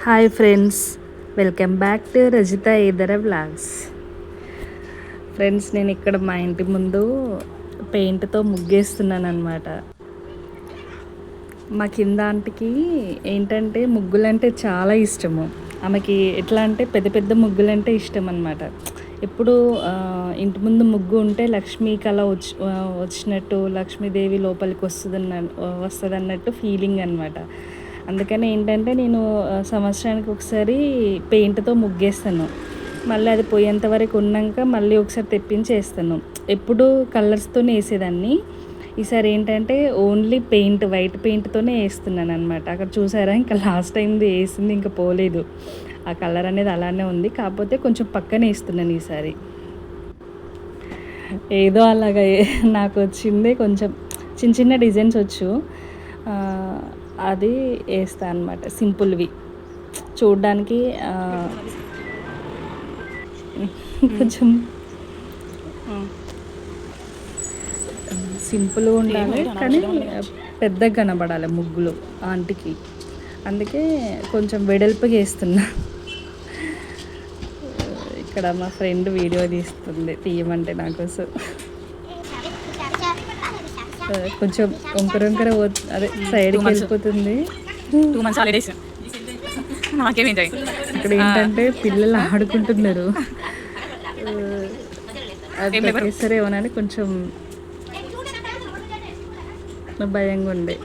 Hi friends, welcome back to Rajitha Eedara vlogs. Friends, నేను ఇక్కడ మా ఇంటి ముందు పెయింట్తో ముగ్గేస్తున్నాను అనమాట. మా కింద ఆంటీకి ఏంటంటే ముగ్గులంటే చాలా ఇష్టము. ఆమెకి ఎట్లా అంటే పెద్ద పెద్ద ముగ్గులంటే ఇష్టం అనమాట. ఎప్పుడు ఇంటి ముందు ముగ్గు ఉంటే లక్ష్మీ కళ వచ్చినట్టు, లక్ష్మీదేవి లోపలికి వస్తుంది అన్నట్టు ఫీలింగ్ అనమాట. అందుకని ఏంటంటే నేను సంవత్సరానికి ఒకసారి పెయింట్తో ముగ్గేస్తాను. మళ్ళీ అది పోయేంత వరకు ఉన్నాక మళ్ళీ ఒకసారి తెప్పించి వేస్తాను. ఎప్పుడు కలర్స్తోనే వేసేదాన్ని. ఈసారి ఏంటంటే ఓన్లీ వైట్ పెయింట్తోనే వేస్తున్నాను అనమాట. అక్కడ చూసారా, ఇంకా లాస్ట్ టైంది వేసింది ఇంకా పోలేదు. ఆ కలర్ అనేది అలానే ఉంది, కాకపోతే కొంచెం పక్కనే వేస్తున్నాను ఈసారి. ఏదో అలాగా నాకు వచ్చింది, కొంచెం చిన్న చిన్న డిజైన్స్ వచ్చు, అది వేస్తా అనమాట. సింపుల్వి చూడ్డానికి కొంచెం సింపుల్గా ఉండాలి, కానీ పెద్దగా కనబడాలి ముగ్గులు ఆంటీకి. అందుకే కొంచెం వెడల్పుగా వేస్తున్నా. ఇక్కడ మా ఫ్రెండ్ వీడియో తీయమంటే నాకోసం కొంచెం వంకర అదే సైడ్కి వెళ్ళిపోతుంది. ఇక్కడ ఏంటంటే పిల్లలు ఆడుకుంటున్నారు, అది పెట్టేస్తారేమోనని కొంచెం భయంగా ఉండే.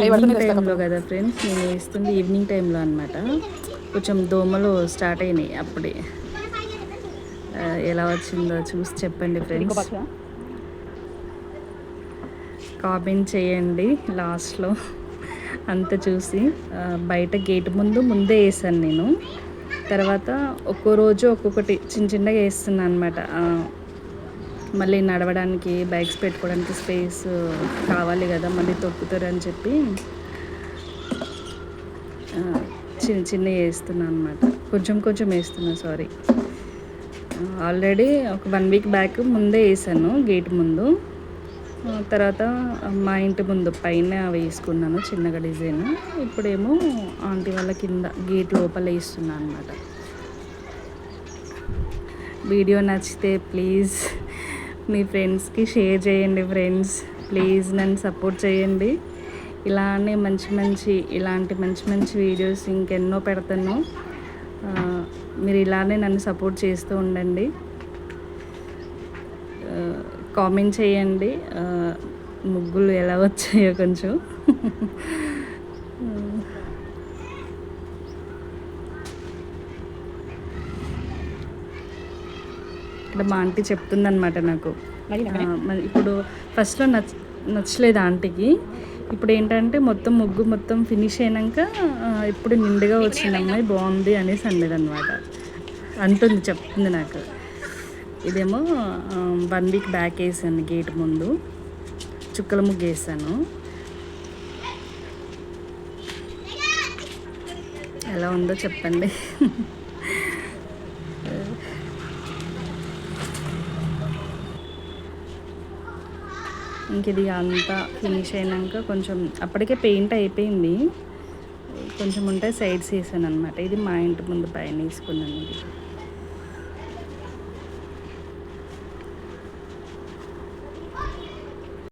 ఈవినింగ్ టైంలో కదా ఫ్రెండ్స్, నేను వేస్తుంది ఈవినింగ్ టైంలో అనమాట. కొంచెం దోమలు స్టార్ట్ అయినాయి అప్పుడే. ఎలా వచ్చిందో చూసి చెప్పండి ఫ్రెండ్స్, కామెంట్ చేయండి లాస్ట్లో అంతా చూసి. బయట గేట్ ముందే వేసాను నేను. తర్వాత ఒక్కో రోజు ఒక్కొక్కటి చిన్న చిన్నగా వేస్తున్నాను అనమాట. మళ్ళీ నడవడానికి, బైక్స్ పెట్టుకోవడానికి స్పేస్ కావాలి కదా, మళ్ళీ తొక్కుతారు అని చెప్పి చిన్నగా వేస్తున్నాను అనమాట. కొంచెం వేస్తున్నాను, సారీ. ఆల్రెడీ ఒక 1 వీక్ బ్యాక్ ముందే వేసాను గేట్ ముందు. తర్వాత మా ఇంటి ముందు పైన వేసుకున్నాను చిన్నగా డిజైన్. ఇప్పుడేమో ఆంటీ వాళ్ళ కింద గేట్ లోపల వేస్తున్నాను అనమాట. వీడియో నచ్చితే ప్లీజ్ మీ ఫ్రెండ్స్కి షేర్ చేయండి ఫ్రెండ్స్. ప్లీజ్ నన్ను సపోర్ట్ చేయండి. ఇలాంటి మంచి వీడియోస్ ఇంకెన్నో పెడతాను. మీరు ఇలానే నన్ను సపోర్ట్ చేస్తూ ఉండండి. కామెంట్ చేయండి ముగ్గులు ఎలా వచ్చాయో కొంచెం. ఇక్కడ మా ఆంటీ చెప్తుందనమాట నాకు. ఇప్పుడు ఫస్ట్లో నచ్చలేదు ఆంటీకి. ఇప్పుడు ఏంటంటే ముగ్గు మొత్తం ఫినిష్ అయినాక ఇప్పుడు నిండుగా వచ్చింది అమ్మాయి, బాగుంది అనేసి అనమాట. చెప్తుంది నాకు. ఇదేమో 1 వీక్ బ్యాక్ వేసాను గేట్ ముందు, చుక్కల ముగ్గు వేసాను. ఎలా ఉందో చెప్పండి. ఇంక ఇది అంతా ఫినిష్ అయినాక కొంచెం అప్పటికే పెయింట్ అయిపోయింది, కొంచెం ఉంటే సైడ్స్ వేసాను అనమాట. ఇది మా ఇంటి ముందు పైన వేసుకున్నాను. ఇది